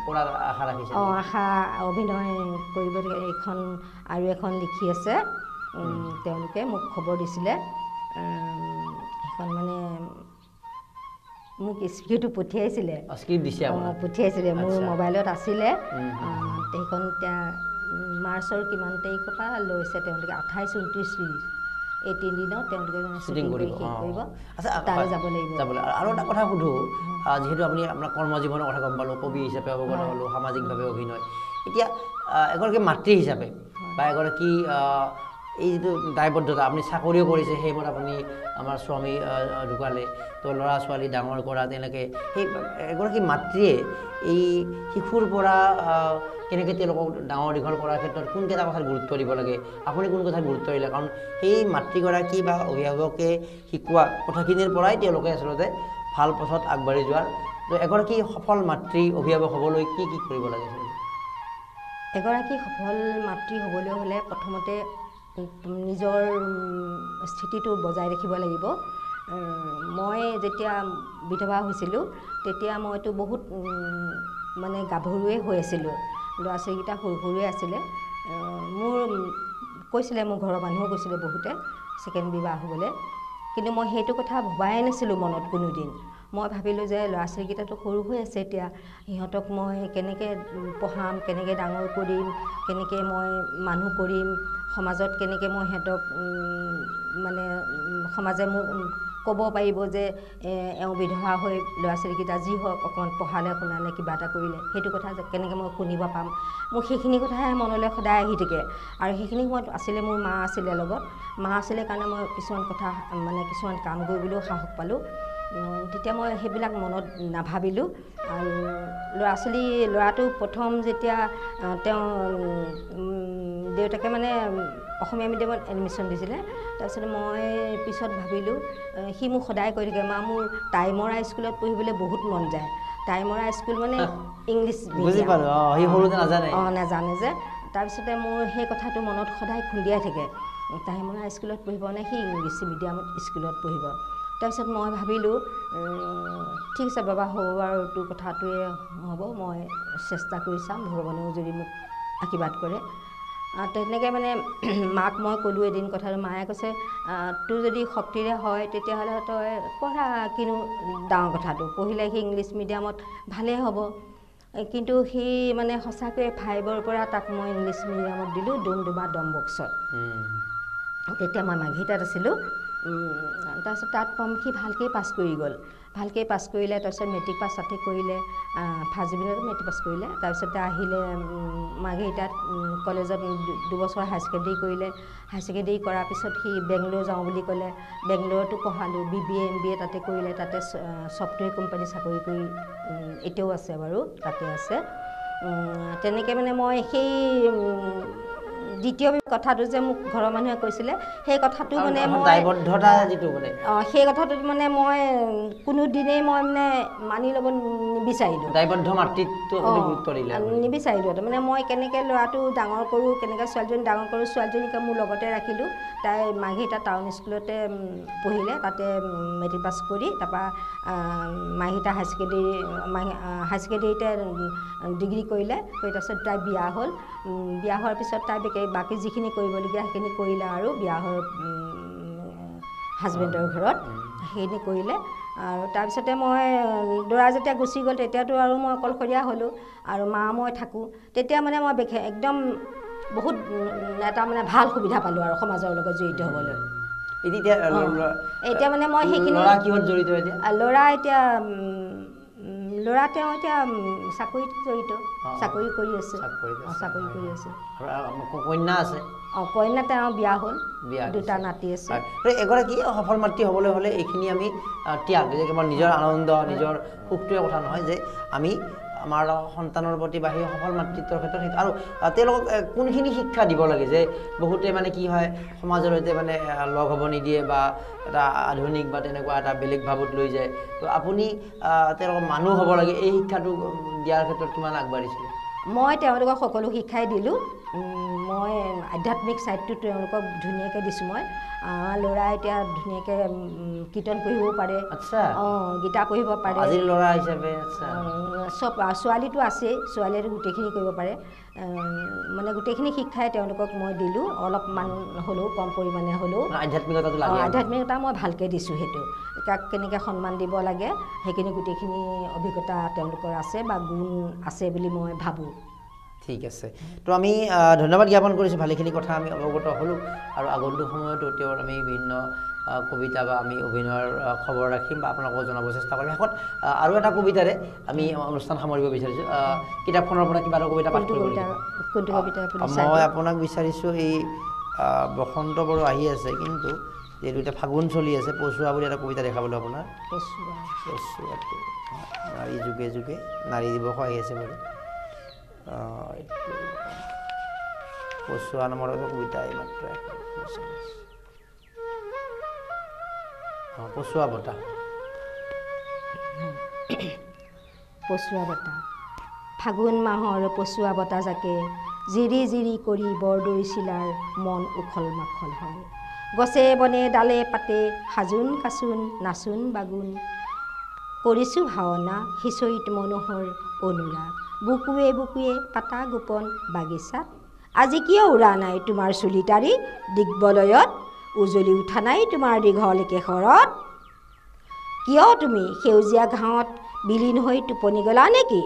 কৰাৰ আশা ৰাখিছে আশা অভিনয় কৰিব এইখন আৰু এখন লিখি আছে তেওঁলোকে মোক খবৰ দিছিলে সেইখন মানে মোক স্ক্ৰিপ্টটো পঠিয়াইছিলে পঠিয়াইছিলে মোৰ মোবাইলত আছিলে সেইখন এতিয়া মাৰ্চৰ কিমান তাৰিখৰ পৰা লৈছে তেওঁলোকে 28, 29, 30 এই 3 দিনত তেওঁলোকে শ্বুটিং কৰিব তালৈ যাব লাগিব আৰু এটা কথা সোধোঁ যিহেতু আপুনি আপোনাৰ কৰ্মজীৱনৰ কথা গম পালোঁ কবি হিচাপে অৱগত হ'লোঁ সামাজিকভাৱে অভিনয় এতিয়া এগৰাকী মাতৃ হিচাপে বা এগৰাকী এই যিটো দায়বদ্ধতা আপুনি চাকৰিও কৰিছে সেইমতে আপুনি আমাৰ স্বামী ঢুকালে তো ল'ৰা ছোৱালী ডাঙৰ কৰা তেনেকৈ সেই এগৰাকী মাতৃয়ে এই শিশুৰ পৰা কেনেকৈ তেওঁলোকক ডাঙৰ দীঘল কৰাৰ ক্ষেত্ৰত কোনকেইটা কথাত গুৰুত্ব দিব লাগে আপুনি কোন কথাত গুৰুত্ব দিলে কাৰণ সেই মাতৃগৰাকী বা অভিভাৱকে শিকোৱা কথাখিনিৰ পৰাই তেওঁলোকে আচলতে ভাল পথত আগবাঢ়ি যোৱাৰ তো এগৰাকী সফল মাতৃ অভিভাৱক হ'বলৈ কি কি কৰিব লাগে এগৰাকী সফল মাতৃ হ'বলৈ হ'লে প্ৰথমতে নিজৰ স্থিতিটো বজাই ৰাখিব লাগিব মই যেতিয়া বিধৱা হৈছিলোঁ তেতিয়া মইতো বহুত মানে গাভৰুৱে হৈ আছিলোঁ ল'ৰা ছোৱালীকেইটা সৰু সৰুৱে আছিলে মোৰ কৈছিলে মোৰ ঘৰৰ মানুহেও কৈছিলে বহুতে ছেকেণ্ড বিবাহ হ'বলৈ কিন্তু মই সেইটো কথা ভবাই নাছিলোঁ মনত কোনোদিন মই ভাবিলোঁ যে ল'ৰা ছোৱালীকেইটাতো সৰু হৈ আছে এতিয়া সিহঁতক মই কেনেকৈ পঢ়াম কেনেকৈ ডাঙৰ কৰিম কেনেকৈ মই মানুহ কৰিম সমাজত কেনেকৈ মই সিহঁতক মানে সমাজে মোক ক'ব পাৰিব যে এওঁ বিধৱা হৈ ল'ৰা ছোৱালীকেইটা যি হওক অকণমান পঢ়ালে শুনালে কিবা এটা কৰিলে সেইটো কথা কেনেকৈ মই শুনিব পাম মোক সেইখিনি কথাহে মনলৈ সদায় আহি থাকে আৰু সেইখিনি সময়ত আছিলে মোৰ মা আছিলে লগত মা আছিলে কাৰণে মই কিছুমান কথা মানে কিছুমান কাম কৰিবলৈও সাহস পালোঁ তেতিয়া মই সেইবিলাক মনত নাভাবিলোঁ আৰু ল'ৰাটো প্ৰথম যেতিয়া তেওঁ দেউতাকে মানে অসমীয়া মিডিয়ামত এডমিশ্যন দিছিলে তাৰপিছত মই পিছত ভাবিলোঁ সি মোক সদায় কৈ থাকে মা মোৰ টাইমৰা স্কুলত পঢ়িবলৈ বহুত মন যায় টাইমৰা স্কুল মানে ইংলিছ নাজানে যে তাৰপিছতে মোৰ সেই কথাটো মনত সদায় খুন্দিয়াই থাকে টাইমৰা স্কুলত পঢ়িব নে সি ইংলিছ মিডিয়ামত স্কুলত পঢ়িব তাৰপিছত মই ভাবিলোঁ ঠিক আছে বাবা হ'ব বাৰু তোৰ কথাটোৱে হ'ব মই চেষ্টা কৰি চাম ভগৱানেও যদি মোক আশীৰ্বাদ কৰে তেনেকৈ মানে মাক মই ক'লোঁ এদিন কথাটো মায়ে কৈছে তোৰ যদি শক্তিৰে হয় তেতিয়াহ'লে তই পঢ়া কিনো ডাঙৰ কথাটো পঢ়িলে সি ইংলিছ মিডিয়ামত ভালেই হ'ব কিন্তু সি মানে সঁচাকৈয়ে 5ৰ পৰা তাক মই ইংলিছ মিডিয়ামত দিলোঁ ডুমডুমা ডমবক্সত তেতিয়া মই মাঘিতাত আছিলোঁ তাৰপিছত তাত সি ভালকৈয়ে পাছ কৰি গ'ল ভালকৈ পাছ কৰিলে তাৰপিছত মেট্ৰিক পাছ তাতে কৰিলে ফাৰ্ষ্ট ডিভিজনত মেট্ৰিক পাছ কৰিলে তাৰপিছতে আহিলে মাঘেৰিটাত কলেজত 2 বছৰ হাই ছেকেণ্ডেৰী কৰিলে হাই ছেকেণ্ডেৰী কৰাৰ পিছত সি বেংগলোৰ যাওঁ বুলি ক'লে বেংগলোৰতো পঢ়ালোঁ BBA MBA তাতে কৰিলে তাতে ছফ্টৱেৰ কোম্পানী চাকৰি কৰি এতিয়াও আছে বাৰু তাতে আছে তেনেকৈ মানে মই সেই দ্বিতীয় কথাটো যে মোক ঘৰৰ মানুহে কৈছিলে সেই কথাটো মানে মই দায়বদ্ধতা যিটো মানে সেই কথাটোত মানে মই কোনো দিনেই মই মানে মানি ল'ব নিবিচাৰিলোঁ দায়বদ্ধ মাতৃত্ব গুৰুত্ব দিলে নিবিচাৰিলোঁ মানে মই কেনেকৈ ল'ৰাটো ডাঙৰ কৰোঁ কেনেকৈ ছোৱালীজনী ডাঙৰ কৰোঁ ছোৱালীজনীকে মোৰ লগতে ৰাখিলোঁ তাই মাঘিটা টাউন স্কুলতে পঢ়িলে তাতে মেট্ৰিক পাছ কৰি তাৰপৰা মাঘিটা হাই ছেকেণ্ডেৰীতে ডিগ্ৰী কৰিলে কৰি তাৰপিছত তাই বিয়া হ'ল বিয়া হোৱাৰ পিছত তাই বাকী যিখিনি কৰিবলগীয়া সেইখিনি কৰিলে আৰু বিয়া হৈ হাজবেণ্ডৰ ঘৰত সেইখিনি কৰিলে আৰু তাৰপিছতে মই ল'ৰা যেতিয়া গুচি গ'ল তেতিয়াতো আৰু মই অকলশৰীয়া হ'লোঁ আৰু মা মই থাকোঁ তেতিয়া মানে মই একদম বহুত এটা মানে ভাল সুবিধা পালোঁ আৰু সমাজৰ লগত জড়িত হ'বলৈ এতিয়া মানে মই সেইখিনি ল'ৰা এতিয়া ল'ৰা তেওঁ এতিয়া চাকৰিত জড়িত চাকৰি কৰি আছে চাকৰি কৰি আছে কন্যা আছে কন্যা তেওঁ বিয়া হ'ল 2টা নাতি আছে এগৰাকী সফল মাতৃ হ'বলৈ হ'লে এইখিনি আমি ত্যাগ যে কেৱল নিজৰ আনন্দ নিজৰ সুখটোৱে কথা নহয় যে আমি আমাৰ সন্তানৰ প্ৰতি বা সেই সফল মাতৃত্বৰ ক্ষেত্ৰত সেইটো আৰু তেওঁলোকক কোনখিনি শিক্ষা দিব লাগে যে বহুতে মানে কি হয় সমাজৰ সৈতে মানে লগ হ'ব নিদিয়ে বা এটা আধুনিক বা তেনেকুৱা এটা বেলেগ ভাৱত লৈ যায় তো আপুনি তেওঁলোকক মানুহ হ'ব লাগে এই শিক্ষাটো দিয়াৰ ক্ষেত্ৰত কিমান আগবাঢ়িছিল মই তেওঁলোকক সকলো শিক্ষাই দিলোঁ মই আধ্যাত্মিক ছাইডটো তেওঁলোকক ধুনীয়াকৈ দিছোঁ মই ল'ৰা এতিয়া ধুনীয়াকৈ কীৰ্তন পঢ়িব পাৰে আচ্ছা গীতা পঢ়িব পাৰে আজিৰ ল'ৰা হিচাপে আচ্ছা চব ছোৱালীটো আছেই ছোৱালীয়েতো গোটেইখিনি কৰিব পাৰে মানে গোটেইখিনি শিক্ষাই তেওঁলোকক মই দিলোঁ অলপমান হ'লেও কম পৰিমাণে হ'লেও আধ্যাত্মিকতাটো লাগে আধ্যাত্মিকতা মই ভালকৈ দিছোঁ সেইটো কাক কেনেকৈ সন্মান দিব লাগে সেইখিনি গোটেইখিনি অভিজ্ঞতা তেওঁলোকৰ আছে বা গুণ আছে বুলি মই ভাবোঁ ঠিক আছে তো আমি ধন্যবাদ জ্ঞাপন কৰিছোঁ ভালেখিনি কথা আমি অৱগত হ'লোঁ আৰু আগন্তুক সময়তো তেওঁৰ আমি বিভিন্ন কবিতা বা আমি অভিনয়ৰ খবৰ ৰাখিম বা আপোনালোকক জনাব চেষ্টা কৰিম শেষত আৰু এটা কবিতাৰে আমি অনুষ্ঠান সামৰিব বিচাৰিছোঁ কিতাপখনৰ পৰা কিবা এটা কবিতা পাঠ কৰিব কোনটো কবিতা মই আপোনাক বিচাৰিছোঁ এই বসন্ত বড়ো আহি আছে কিন্তু যিহেতু এতিয়া ফাগুন চলি আছে পচুৱা বুলি এটা কবিতা দেখাবলৈ আপোনাৰ নাৰী যুগে যুগে নাৰী দিৱস আহি আছে বাৰু পচুৱা নামৰ কবিতা এইমাত্ৰ পচুৱা বঁটা ফাগুন মাহৰ পচুৱা বঁটা জাকে জিৰি জিৰি কৰি বৰদৈ চিলাৰ মন উখল মাখল হয় গছে বনে ডালে পাতে সাজোন কাচোন নাচোন বাগুন কৰিছোঁ ভাওনা সিঁচৰিত মনোহৰ অনুৰাগ বুকুৱে বুকুৱে পাতা গোপন বাগিচাত আজি কিয় উৰা নাই তোমাৰ চুলিতাৰি দিগ্বলয়ত উজলি উঠা নাই তোমাৰ দীঘল কেশৰত কিয় তুমি সেউজীয়া ঘাঁহত বিলীন হৈ টোপনি গলা নেকি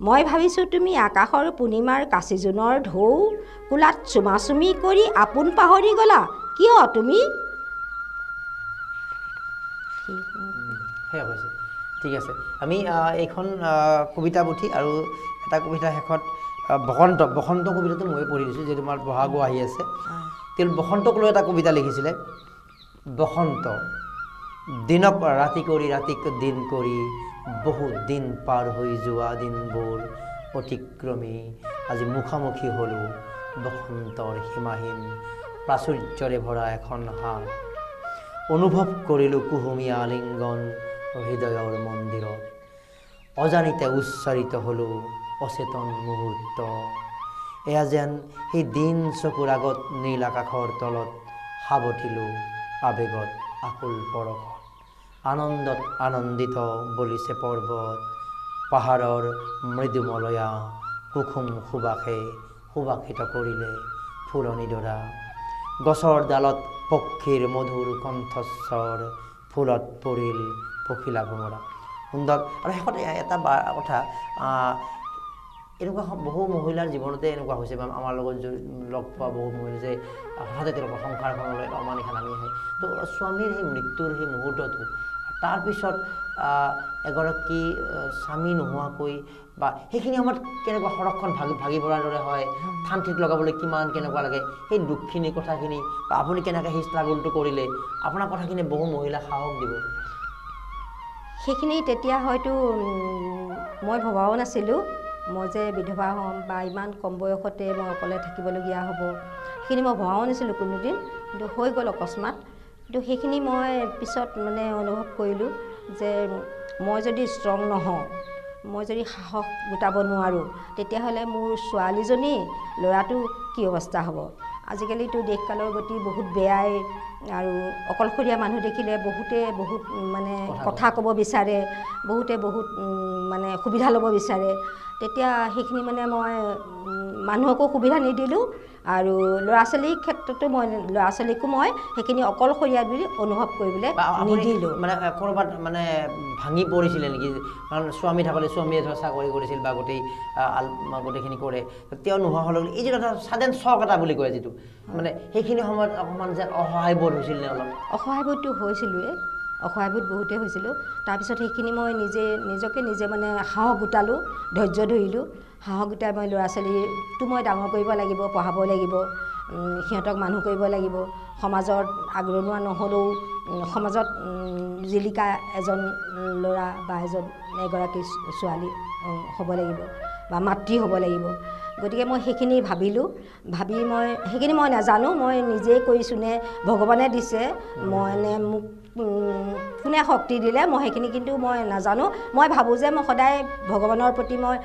মই ভাবিছোঁ তুমি আকাশৰ পূৰ্ণিমাৰ কাচি জোনৰ ঢৌ কোলাত চুমাচুমি কৰি আপোন পাহৰি গলা কিয় তুমি সেয়া হৈছে ঠিক আছে আমি এইখন কবিতা পুথি আৰু এটা কবিতা শেষত বসন্ত কবিতাটো মই পঢ়ি দিছোঁ যিহেতু আমাৰ বহাগো আহি আছে তেওঁ বসন্তক লৈ এটা কবিতা লিখিছিলে বসন্ত দিনক ৰাতি কৰি ৰাতিক দিন কৰি বহু দিন পাৰ হৈ যোৱা দিনবোৰ অতিক্ৰমী আজি মুখামুখি হ'লোঁ বসন্তৰ সীমাহীন প্ৰাচুৰ্যৰে ভৰা এখন হাত অনুভৱ কৰিলোঁ কুহুমীয়া আলিংগন হৃদয়ৰ মন্দিৰত অজানিতে উচ্চাৰিত হ'লোঁ অচেতন মুহূৰ্ত এয়া যেন সেই দিন চকুৰ আগত নীল আকাশৰ তলত সাৱটিলোঁ আবেগত আকুল পৰশত আনন্দত আনন্দিত বলিছে পৰ্বত পাহাৰৰ মৃদুমলয়া কুসুম সুবাসে সুবাসিত কৰিলে ফুলনি ডৰা গছৰ ডালত পক্ষীৰ মধুৰ কণ্ঠস্বৰ ফুলত পৰিল পখিলা ভোমৰা সুন্দৰ আৰু শেষত এটা কথা এনেকুৱা বহু মহিলাৰ জীৱনতে এনেকুৱা হৈছে আমাৰ লগত লগ পোৱা বহু মহিলা যে হঠাতে তেওঁলোকৰ সংসাৰখনলৈ অমানিশা নামি আহে তো স্বামীৰ সেই মৃত্যুৰ সেই মুহূৰ্তটো তাৰপিছত এগৰাকী স্বামী নোহোৱাকৈ বা সেইখিনি সময়ত কেনেকুৱা সৰহখন ভাগি পৰাৰ দৰে হয় ঠান ঠিক লগাবলৈ কিমান কেনেকুৱা লাগে সেই দুখখিনি কথাখিনি বা আপুনি কেনেকৈ সেই ষ্ট্ৰাগলটো কৰিলে আপোনাৰ কথাখিনি বহু মহিলাক সাহস দিব সেইখিনি তেতিয়া হয়তো মই ভবাও নাছিলোঁ মই যে বিধৱা হ'ম বা ইমান কম বয়সতে মই অকলে থাকিবলগীয়া হ'ব সেইখিনি মই ভবাও নাছিলোঁ কোনোদিন কিন্তু হৈ গ'ল অকস্মাত কিন্তু সেইখিনি মই পিছত মানে অনুভৱ কৰিলোঁ যে মই যদি ষ্ট্ৰং নহওঁ মই যদি সাহস গোটাব নোৱাৰোঁ তেতিয়াহ'লে মোৰ ছোৱালীজনী ল'ৰাটো কি অৱস্থা হ'ব আজিকালিতো দেশকালৰ গতি বহুত বেয়াই আৰু অকলশৰীয়া মানুহ দেখিলে বহুতে বহুত মানে কথা ক'ব বিচাৰে বহুতে বহুত মানে সুবিধা ল'ব বিচাৰে তেতিয়া সেইখিনি মানে মই মানুহকো সুবিধা নিদিলোঁ আৰু ল'ৰা ছোৱালীৰ ক্ষেত্ৰতো মই ল'ৰা ছোৱালীকো মই সেইখিনি অকলশৰীয়া বুলি অনুভৱ কৰিবলৈ নিদিলোঁ মানে ক'ৰবাত মানে ভাঙি পৰিছিলে নেকি কাৰণ স্বামী থাকোঁতে স্বামীয়ে ধৰ চাকৰি কৰিছিল বা গোটেইখিনি কৰে তেওঁ নোহোৱা হ'লে এই যিটো এটা ছাডেন শ্বক এটা বুলি কয় যিটো মানে সেইখিনি সময়ত অকণমান যেন অসহায়বোধ হৈছিল নে অলপ অসহায়বোধটো হৈছিলোঁৱে অসহায়বোধ বহুতেই হৈছিলোঁ তাৰপিছত সেইখিনি মই নিজকে নিজে মানে সাহস গোটালোঁ ধৈৰ্য ধৰিলোঁ সাহস গোটাই মই ল'ৰা ছোৱালীটো মই ডাঙৰ কৰিব লাগিব পঢ়াব লাগিব সিহঁতক মানুহ কৰিব লাগিব সমাজত আগৰণুৱা নহ'লেও সমাজত জিলিকা এজন ল'ৰা বা এগৰাকী ছোৱালী হ'ব লাগিব বা মাতৃ হ'ব লাগিব। গতিকে মই সেইখিনি ভাবিলোঁ, ভাবি সেইখিনি মই নাজানো, মই নিজেই কৰিছোঁ নে ভগৱানে দিছে, নে মোক কোনে শক্তি দিলে, মই সেইখিনি কিন্তু মই নাজানো। মই ভাবোঁ যে মই সদায় ভগৱানৰ প্ৰতি মই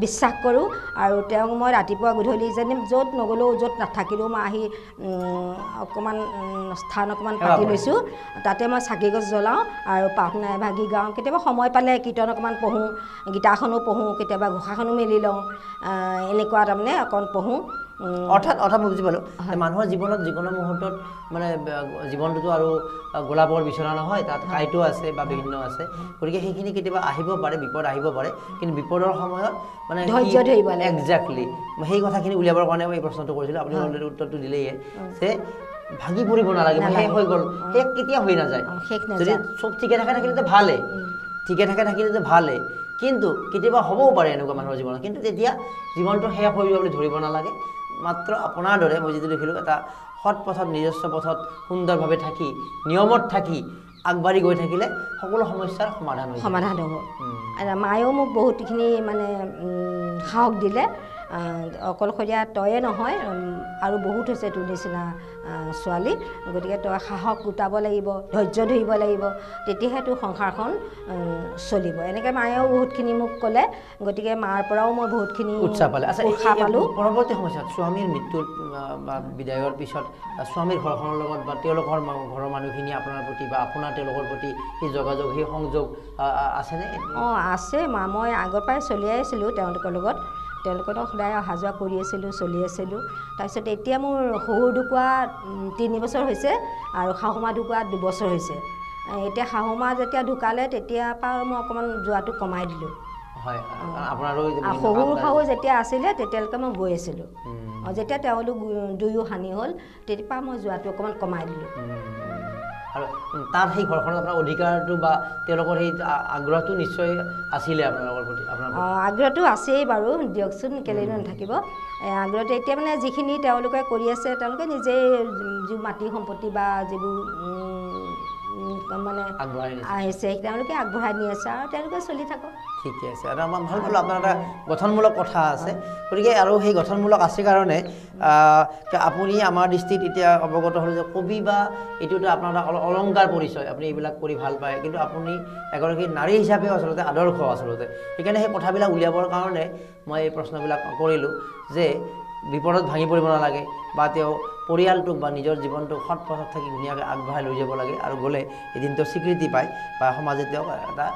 বিশ্বাস কৰোঁ, আৰু তেওঁক মই ৰাতিপুৱা গধূলি যেনে য'ত নগ'লেও য'ত নাথাকিলেও মই আহি অকণমান স্থান অকণমান পাতি লৈছোঁ, তাতে মই চাকি গছ জ্বলাওঁ আৰু প্ৰাৰ্থনা এভাগি গাওঁ। কেতিয়াবা সময় পালে কীৰ্তন অকণমান পঢ়োঁ, গীতাখনো পঢ়োঁ, কেতিয়াবা ঘোষাখনো মেলি লওঁ, এনেকুৱা তাৰমানে অকণ পঢ়োঁ। অৰ্থাৎ মই বুজি পালোঁ, মানুহৰ জীৱনত যিকোনো মুহূৰ্তত মানে জীৱনটোতো আৰু গোলাপৰ বিচৰা নহয়, তাত কাঁইটো আছে বা বিভিন্ন আছে, গতিকে সেইখিনি কেতিয়াবা আহিব পাৰে, বিপদ আহিব পাৰে, কিন্তু বিপদৰ সময়ত মানে ধৈৰ্য ধৰিব লাগে। একজেক্টলি সেই কথাখিনি উলিয়াবৰ কাৰণে মই এই প্ৰশ্নটো কৰিছিলোঁ। আপুনি অলৰেডি উত্তৰটো দিলেই যে ভাগি পৰিব নালাগে, শেষ হৈ গ'ল, শেষ কেতিয়া হৈ নাযায়। যদি চব ঠিকে থাকে থাকিলেতো ভালেই, ঠিকে থাকে থাকিলেতো ভালেই, কিন্তু কেতিয়াবা হ'বও পাৰে এনেকুৱা মানুহৰ জীৱনত, কিন্তু তেতিয়া জীৱনটো শেষ হৈ যোৱা বুলি ধৰিব নালাগে। মাত্ৰ আপোনাৰ দৰে মই যিটো দেখিলোঁ, এটা সৎ পথত, নিজস্ব পথত সুন্দৰভাৱে থাকি, নিয়মত থাকি আগবাঢ়ি গৈ থাকিলে সকলো সমস্যাৰ সমাধান হ'ব। মায়েও মোক বহুতখিনি মানে সাহস দিলে, অকলশৰীয়া তয়ে নহয় আৰু বহুত হৈছে তোৰ নিচিনা ছোৱালী, গতিকে তই সাহস গোটাব লাগিব, ধৈৰ্য ধৰিব লাগিব, তেতিয়াহে তোৰ সংসাৰখন চলিব। এনেকৈ মায়েও বহুতখিনি মোক ক'লে, গতিকে মাৰ পৰাও মই বহুতখিনি উৎসাহ পালোঁ। পৰৱৰ্তী সময়ত স্বামীৰ মৃত্যুৰ বা বিদায়ৰ পিছত স্বামীৰ ঘৰখনৰ লগত বা তেওঁলোকৰ ঘৰৰ মানুহখিনি আপোনাৰ প্ৰতি বা আপোনাৰ তেওঁলোকৰ প্ৰতি সেই যোগাযোগ, সেই সংযোগ আছেনে? আছে। মই আগৰ পৰাই চলিয়াই আছিলোঁ তেওঁলোকৰ লগত সদায় অহা যোৱা কৰি আছিলোঁ, চলি আছিলোঁ। তাৰপিছত এতিয়া মোৰ শহুৰ ঢুকুৱা 3 বছৰ হৈছে আৰু শাহুমা ঢুকুৱা 2 বছৰ হৈছে। এতিয়া শাহুমা যেতিয়া ঢুকালে তেতিয়াৰ পৰা মই অকণমান যোৱাটো কমাই দিলোঁ। শহুৰ শাহু যেতিয়া আছিলে তেতিয়ালৈকে মই গৈ আছিলোঁ, যেতিয়া তেওঁলোক দুয়ো হানি হ'ল তেতিয়াৰ পৰা মই যোৱাটো অকণমান কমাই দিলোঁ। আৰু তাত সেই ঘৰখনত আপোনাৰ অধিকাৰটো বা তেওঁলোকৰ সেই আগ্ৰহটো নিশ্চয় আছিলে আপোনালোকৰ প্ৰতি? আগ্ৰহটো আছেই বাৰু, দিয়কচোন, কেলেনো নাথাকিব। আগ্ৰহটো এতিয়া মানে যিখিনি তেওঁলোকে কৰি আছে, তেওঁলোকে নিজেই যিবোৰ মাটি সম্পত্তি বা যিবোৰ মানে আহিছে তেওঁলোকে আগবঢ়াই নি আছে, আৰু তেওঁলোকে চলি থাকক। ঠিকে আছে। আৰু আমাৰ ভাল পালোঁ, আপোনাৰ এটা গঠনমূলক কথা আছে, গতিকে আৰু সেই গঠনমূলক আছে কাৰণে আপুনি আমাৰ দৃষ্টিত এতিয়া অৱগত হ'ল যে কবি বা এইটো এটা আপোনাৰ এটা অলংকাৰ পৰিচয়, আপুনি এইবিলাক কৰি ভাল পায়, কিন্তু আপুনি এগৰাকী নাৰী হিচাপেও আচলতে আদৰ্শ আচলতে। সেইকাৰণে সেই কথাবিলাক উলিয়াবৰ কাৰণে মই এই প্ৰশ্নবিলাক কৰিলোঁ যে বিপদত ভাঙি পৰিব নালাগে, বা তেওঁ পৰিয়ালটোক বা নিজৰ জীৱনটোক সৎ পথত থাকি ধুনীয়াকৈ আগবঢ়াই লৈ যাব লাগে, আৰু গ'লে এদিন তেওঁ স্বীকৃতি পায় বা সমাজে তেওঁক এটা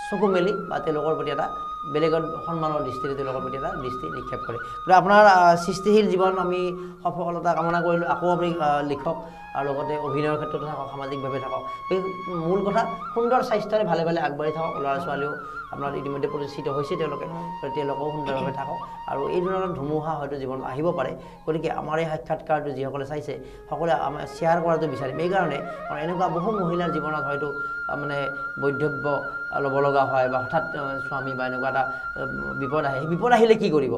চকু মেলি বা তেওঁলোকৰ প্ৰতি এটা বেলেগৰ সন্মানৰ দৃষ্টিৰে তেওঁলোকৰ প্ৰতি এটা দৃষ্টি নিক্ষেপ কৰে। গতিকে আপোনাৰ সৃষ্টিশীল জীৱন আমি সফলতা কামনা কৰিলোঁ। আকৌ আপুনি লিখক আৰু লগতে অভিনয়ৰ ক্ষেত্ৰতো থাকক, সামাজিকভাৱে থাকক। এই মূল কথা সুন্দৰ স্বাস্থ্যৰে ভালে ভালে আগবাঢ়ি থাকক। ল'ৰা ছোৱালীও আপোনাৰ ইতিমধ্যে প্ৰতিষ্ঠিত হৈছে, তেওঁলোকেও সুন্দৰভাৱে থাকক। আৰু এই ধৰণৰ ধুমুহা হয়তো জীৱনত আহিব পাৰে, গতিকে আমাৰ এই সাক্ষাৎকাৰটো যিসকলে চাইছে সকলোৱে আমাৰ শ্বেয়াৰ কৰাটো বিচাৰিম। এইকাৰণে এনেকুৱা বহু মহিলাৰ জীৱনত হয়তো মানে বৈধব্য ল'ব লগা হয়, বা হঠাৎ স্বামী বা এনেকুৱা এটা বিপদ আহে। সেই বিপদ আহিলে কি কৰিব?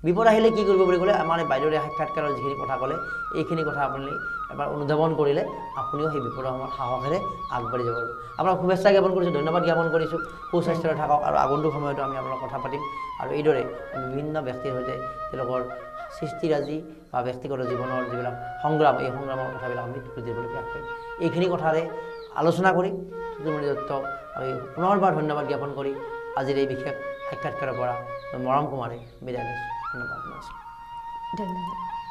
বিপদ আহিলে কি কৰিব বুলি ক'লে আমাৰ এই বাইদেউৰ সাক্ষাৎকাৰৰ যিখিনি কথা ক'লে, এইখিনি কথা আপুনি এবাৰ অনুধাৱন কৰিলে আপুনিও সেই বিপদৰ সময়ত সাহসেৰে আগবাঢ়ি যাব পাৰিব। আপোনাক শুভেচ্ছা জ্ঞাপন কৰিছোঁ, ধন্যবাদ জ্ঞাপন কৰিছোঁ। সুস্বাস্থ্যৰে থাকক, আৰু আগন্তুক সময়তো আমি আপোনাক কথা পাতিম, আৰু এইদৰে আমি বিভিন্ন ব্যক্তিৰ সৈতে তেওঁলোকৰ সৃষ্টিৰাজি বা ব্যক্তিগত জীৱনৰ যিবিলাক সংগ্ৰাম, এই সংগ্ৰামৰ কথাবিলাক আমি তুলি ধৰিবলৈ প্ৰয়াস কৰিম। এইখিনি কথাৰে আলোচনা কৰি তুতুমণি দত্তক আমি পুনৰবাৰ ধন্যবাদ জ্ঞাপন কৰি আজিৰ এই বিশেষ সাক্ষাৎকাৰৰ পৰা মৰম কুমাৰে বিদায় লৈছোঁ। ধন্যবাদ, নমস্কাৰ। ধন্যবাদ।